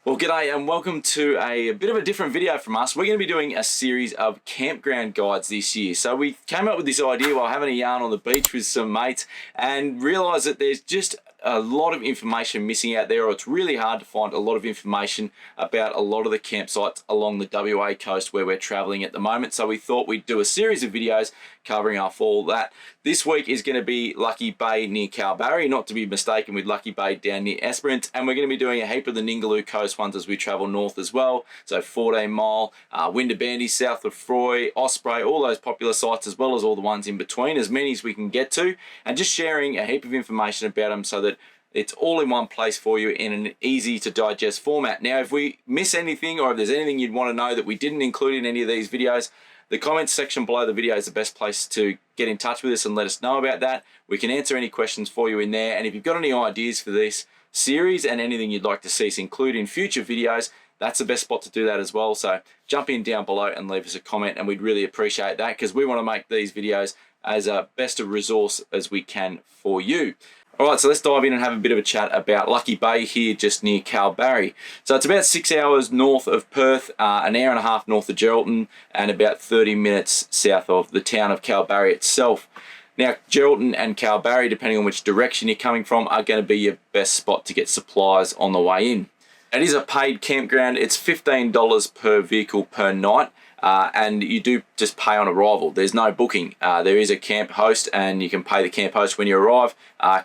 Well, g'day and welcome to a bit of a different video from us. We're going to be doing a series of campground guides this year. So we came up with this idea while having a yarn on the beach with some mates and realised that there's just a lot of information missing out there, or it's really hard to find a lot of information about a lot of the campsites along the WA coast where we're travelling at the moment. So we thought we'd do a series of videos covering off all that. This week is going to be Lucky Bay near Kalbarri, not to be mistaken with Lucky Bay down near Esperance, and we're going to be doing a heap of the Ningaloo coast ones as we travel north as well. So 14 Mile, Windabandy, south of Froy, Osprey, all those popular sites, as well as all the ones in between, as many as we can get to, and just sharing a heap of information about them so that it's all in one place for you in an easy to digest format. Now, if we miss anything or if there's anything you'd want to know that we didn't include in any of these videos, the comments section below the video is the best place to get in touch with us and let us know about that. We can answer any questions for you in there. And if you've got any ideas for this series and anything you'd like to see us include in future videos, that's the best spot to do that as well. So jump in down below and leave us a comment, and we'd really appreciate that because we want to make these videos as best a resource as we can for you. All right, so let's dive in and have a bit of a chat about Lucky Bay here just near Kalbarri. So it's about 6 hours north of Perth, an hour and a half north of Geraldon, and about 30 minutes south of the town of Kalbarri itself. Now, Geraldon and Kalbarri, depending on which direction you're coming from, are going to be your best spot to get supplies on the way in. It is a paid campground. It's $15 per vehicle per night. And you do just pay on arrival. There's no booking. There is a camp host and you can pay the camp host when you arrive.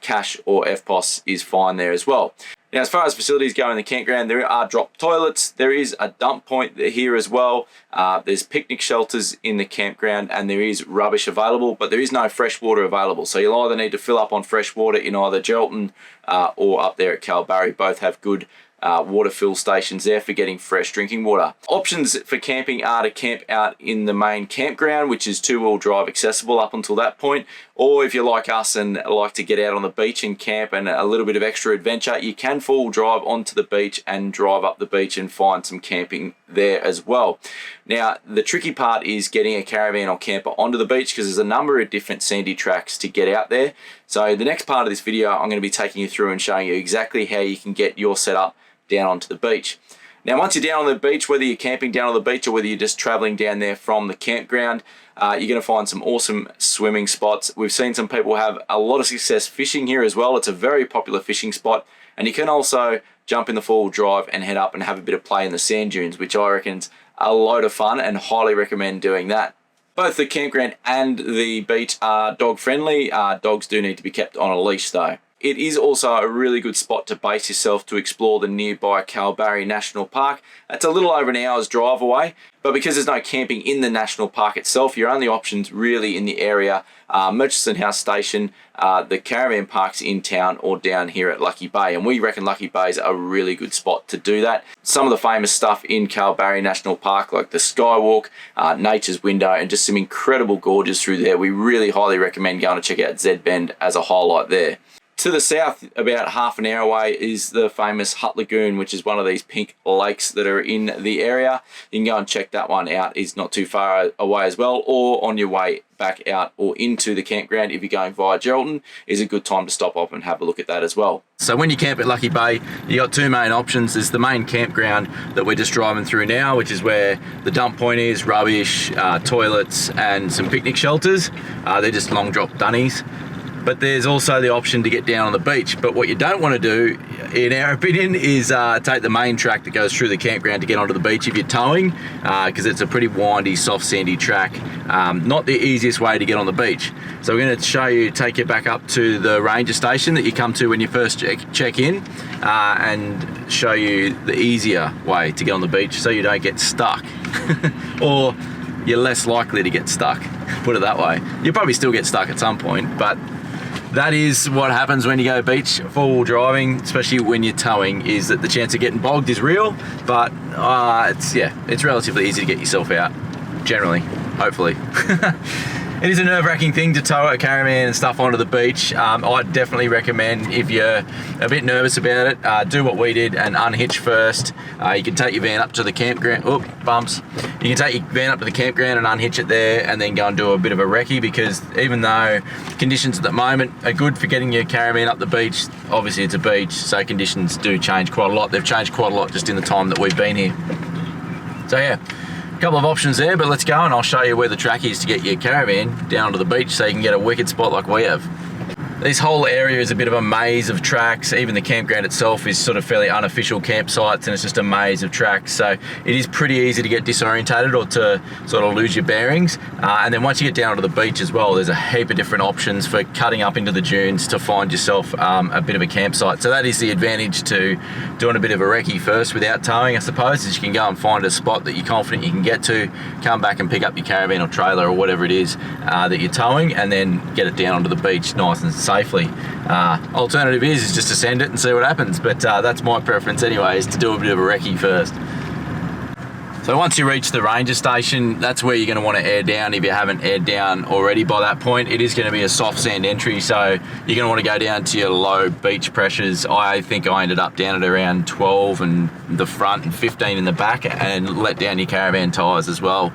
Cash or EFTPOS is fine there as well. Now, as far as facilities go in the campground, there are drop toilets. There is a dump point here as well. There's picnic shelters in the campground and there is rubbish available, but there is no fresh water available. So you'll either need to fill up on fresh water in either Geraldon or up there at Kalbarri. Both have good water fill stations there for getting fresh drinking water. Options for camping are to camp out in the main campground, which is two-wheel drive accessible up until that point, or if you're like us and like to get out on the beach and camp and a little bit of extra adventure, you can four-wheel drive onto the beach and drive up the beach and find some camping there as well. Now, the tricky part is getting a caravan or camper onto the beach because there's a number of different sandy tracks to get out there. So the next part of this video, I'm going to be taking you through and showing you exactly how you can get your setup down onto the beach. Now, once you're down on the beach, whether you're camping down on the beach or whether you're just traveling down there from the campground, you're going to find some awesome swimming spots. We've seen some people have a lot of success fishing here as well. It's a very popular fishing spot, and you can also jump in the four-wheel drive and head up and have a bit of play in the sand dunes, which I reckon's a load of fun and highly recommend doing that. Both the campground and the beach are dog friendly. Dogs do need to be kept on a leash though. It is also a really good spot to base yourself to explore the nearby Kalbarri National Park. It's a little over an hour's drive away, but because there's no camping in the national park itself, your only options really in the area are Murchison House Station, the caravan parks in town, or down here at Lucky Bay. And we reckon Lucky Bay is a really good spot to do that. Some of the famous stuff in Kalbarri National Park, like the Skywalk, Nature's Window, and just some incredible gorges through there. We really highly recommend going to check out Z Bend as a highlight there. To the south, about half an hour away, is the famous Hutt Lagoon, which is one of these pink lakes that are in the area. You can go and check that one out. It's not too far away as well, or on your way back out or into the campground if you're going via Geraldton is a good time to stop off and have a look at that as well. So when you camp at Lucky Bay, you got two main options. There's the main campground that we're just driving through now, which is where the dump point is, rubbish, toilets, and some picnic shelters. They're just long drop dunnies. But there's also the option to get down on the beach. But what you don't want to do, in our opinion, is take the main track that goes through the campground to get onto the beach if you're towing, because it's a pretty windy, soft, sandy track. Not the easiest way to get on the beach. So we're going to show you, take you back up to the ranger station that you come to when you first check in, and show you the easier way to get on the beach so you don't get stuck. Or you're less likely to get stuck, put it that way. You'll probably still get stuck at some point, but that is what happens when you go beach four-wheel driving, especially when you're towing, is that the chance of getting bogged is real, but it's relatively easy to get yourself out, generally, hopefully. It is a nerve-wracking thing to tow a caravan and stuff onto the beach. I'd definitely recommend, if you're a bit nervous about it, do what we did and unhitch first. You can take your van up to the campground. Oop, bumps. You can take your van up to the campground and unhitch it there, and then go and do a bit of a recce, because even though conditions at the moment are good for getting your caravan up the beach, obviously it's a beach, so conditions do change quite a lot. They've changed quite a lot just in the time that we've been here. So yeah, a couple of options there, but let's go and I'll show you where the track is to get your caravan down to the beach so you can get a wicked spot like we have. This whole area is a bit of a maze of tracks. Even the campground itself is sort of fairly unofficial campsites, and it's just a maze of tracks. So it is pretty easy to get disorientated or to sort of lose your bearings. And then once you get down to the beach as well, there's a heap of different options for cutting up into the dunes to find yourself a bit of a campsite. So that is the advantage to doing a bit of a recce first without towing, I suppose, is you can go and find a spot that you're confident you can get to, come back and pick up your caravan or trailer or whatever it is that you're towing, and then get it down onto the beach nice and safely. Alternative is just to send it and see what happens, but that's my preference anyway, is to do a bit of a recce first. So once you reach the ranger station, that's where you're going to want to air down if you haven't aired down already by that point. It is going to be a soft sand entry, so you're going to want to go down to your low beach pressures. I think I ended up down at around 12 in the front and 15 in the back, and let down your caravan tyres as well,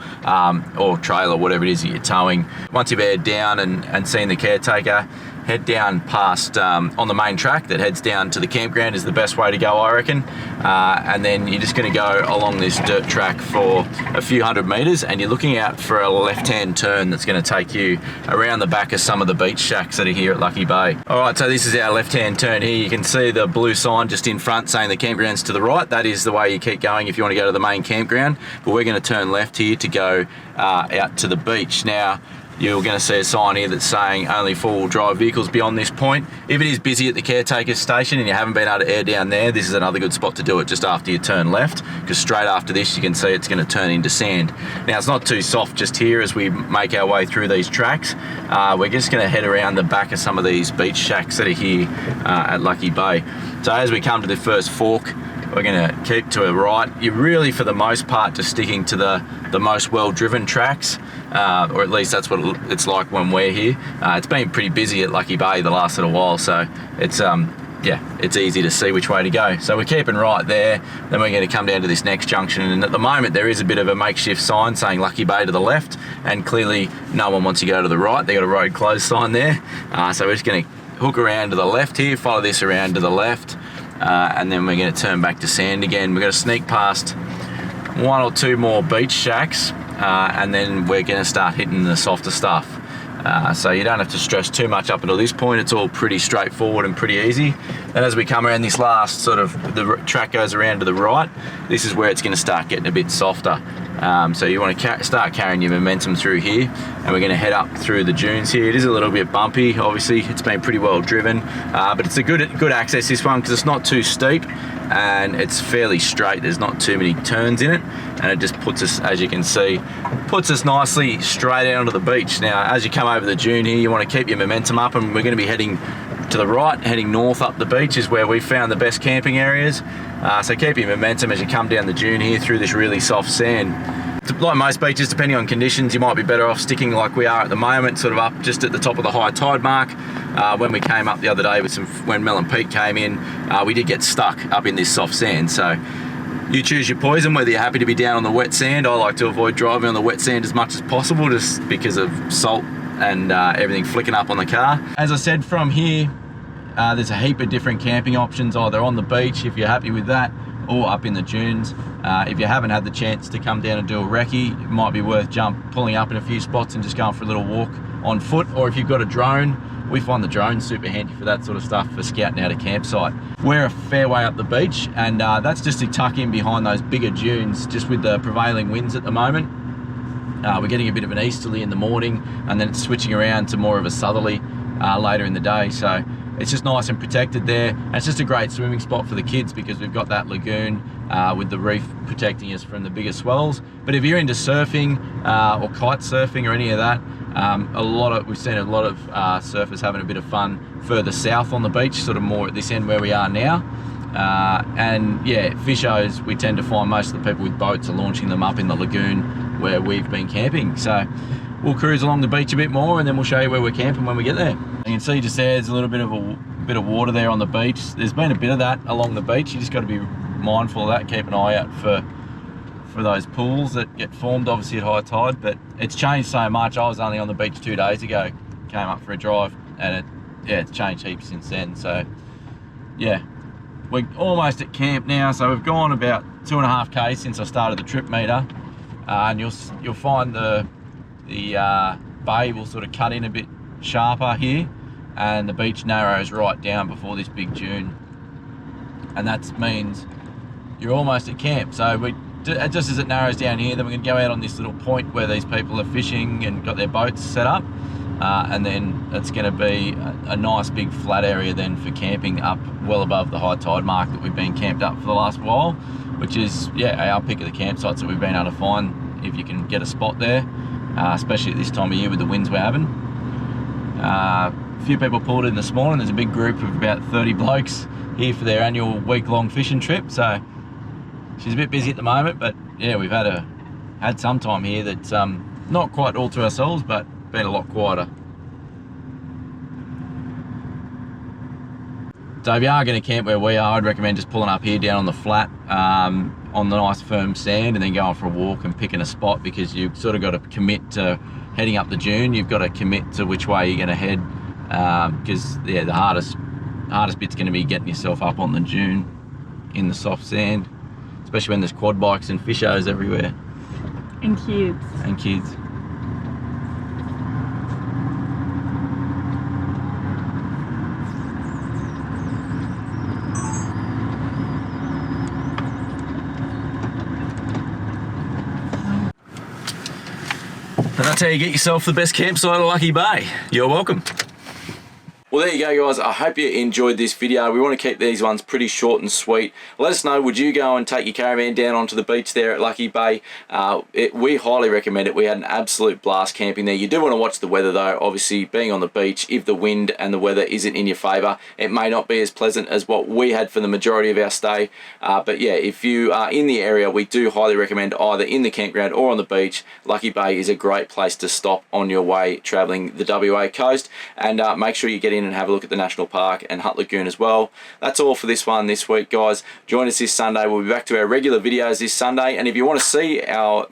or trailer, whatever it is that you're towing. Once you've aired down and seen the caretaker, head down past on the main track that heads down to the campground is the best way to go, I reckon. And then you're just going to go along this dirt track for a few hundred metres, and you're looking out for a left-hand turn that's going to take you around the back of some of the beach shacks that are here at Lucky Bay. All right, so this is our left-hand turn here. You can see the blue sign just in front saying the campground's to the right. That is the way you keep going if you want to go to the main campground, but we're going to turn left here to go out to the beach. Now, you're going to see a sign here that's saying only four-wheel drive vehicles beyond this point. If it is busy at the caretaker's station and you haven't been able to air down there, this is another good spot to do it just after you turn left, because straight after this you can see it's going to turn into sand. Now, it's not too soft just here as we make our way through these tracks. We're just going to head around the back of some of these beach shacks that are here at Lucky Bay. So as we come to the first fork, we're going to keep to a right. You're really, for the most part, just sticking to the most well-driven tracks, or at least that's what it's like when we're here. It's been pretty busy at Lucky Bay the last little while, so it's yeah, it's easy to see which way to go. So we're keeping right there. Then we're going to come down to this next junction, and at the moment there is a bit of a makeshift sign saying Lucky Bay to the left, and clearly no one wants to go to the right. They got a road closed sign there, so we're just going to hook around to the left here, follow this around to the left. And then we're going to turn back to sand again. We're going to sneak past one or two more beach shacks, and then we're going to start hitting the softer stuff. So you don't have to stress too much up until this point. It's all pretty straightforward and pretty easy. And as we come around this last sort of, the track goes around to the right, this is where it's going to start getting a bit softer. So you want to start carrying your momentum through here, and we're going to head up through the dunes here. It is a little bit bumpy, obviously. It's been pretty well driven, but it's a good access, this one, because it's not too steep and it's fairly straight. There's not too many turns in it, and it just puts us, as you can see, puts us nicely straight out onto the beach. Now, as you come over the dune here, you want to keep your momentum up, and we're going to be heading to the right, heading north up the beach is where we found the best camping areas. So keep your momentum as you come down the dune here through this really soft sand. Like most beaches, depending on conditions, you might be better off sticking like we are at the moment, sort of up just at the top of the high tide mark. When we came up the other day when Mel and Pete came in, we did get stuck up in this soft sand. So you choose your poison, whether you're happy to be down on the wet sand. I like to avoid driving on the wet sand as much as possible, just because of salt and everything flicking up on the car. As I said, from here, there's a heap of different camping options, either on the beach if you're happy with that, or up in the dunes. If you haven't had the chance to come down and do a recce, it might be worth pulling up in a few spots and just going for a little walk on foot. Or if you've got a drone, we find the drone super handy for that sort of stuff, for scouting out a campsite. We're a fair way up the beach, and that's just to tuck in behind those bigger dunes, just with the prevailing winds at the moment. We're getting a bit of an easterly in the morning, and then it's switching around to more of a southerly later in the day. So it's just nice and protected there. And it's just a great swimming spot for the kids, because we've got that lagoon with the reef protecting us from the bigger swells. But if you're into surfing or kite surfing or any of that, we've seen a lot of surfers having a bit of fun further south on the beach, sort of more at this end where we are now. And yeah, fishers, we tend to find most of the people with boats are launching them up in the lagoon where we've been camping. So we'll cruise along the beach a bit more, and then we'll show you where we're camping when we get there. You can see just there's a little bit of water there on the beach. There's been a bit of that along the beach. You just got to be mindful of that. Keep an eye out for those pools that get formed obviously at high tide, but it's changed so much. I was only on the beach 2 days ago, came up for a drive, and it's changed heaps since then. So yeah, we're almost at camp now. So we've gone about 2.5 km since I started the trip meter, and you'll find the bay will sort of cut in a bit sharper here, and the beach narrows right down before this big dune, and that means you're almost at camp. So just as it narrows down here, then we're going to go out on this little point where these people are fishing and got their boats set up, and then it's going to be a nice big flat area then for camping up well above the high tide mark that we've been camped up for the last while, which is our pick of the campsites that we've been able to find if you can get a spot there, especially at this time of year with the winds we're having. A few people pulled in this morning. There's a big group of about 30 blokes here for their annual week-long fishing trip, so she's a bit busy at the moment, but yeah, we've had some time here that's not quite all to ourselves, but been a lot quieter. So if you are going to camp where we are, I'd recommend just pulling up here down on the flat, on the nice firm sand, and then going for a walk and picking a spot, because you've sort of got to commit to heading up the dune. You've got to commit to which way you're going to head, because yeah, the hardest bit's going to be getting yourself up on the dune in the soft sand, especially when there's quad bikes and fishers everywhere. And kids. And kids. And that's how you get yourself the best campsite at Lucky Bay. You're welcome. Well, there you go, guys. I hope you enjoyed this video. We want to keep these ones pretty short and sweet. Let us know, would you go and take your caravan down onto the beach there at Lucky Bay? We highly recommend it. We had an absolute blast camping there. You do want to watch the weather though. Obviously, being on the beach, if the wind and the weather isn't in your favour, it may not be as pleasant as what we had for the majority of our stay. But yeah, if you are in the area, we do highly recommend either in the campground or on the beach. Lucky Bay is a great place to stop on your way travelling the WA coast, and make sure you get in and have a look at the National Park and Hutt Lagoon as well. That's all for this one this week, guys. Join us this Sunday. We'll be back to our regular videos this Sunday, and if you want to see our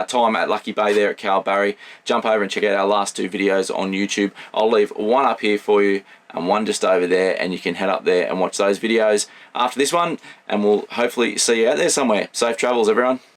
time at Lucky Bay there at Kalbarri, jump over and check out our last 2 videos on YouTube. I'll leave one up here for you and one just over there, and you can head up there and watch those videos after this one, and we'll hopefully see you out there somewhere. Safe travels, everyone.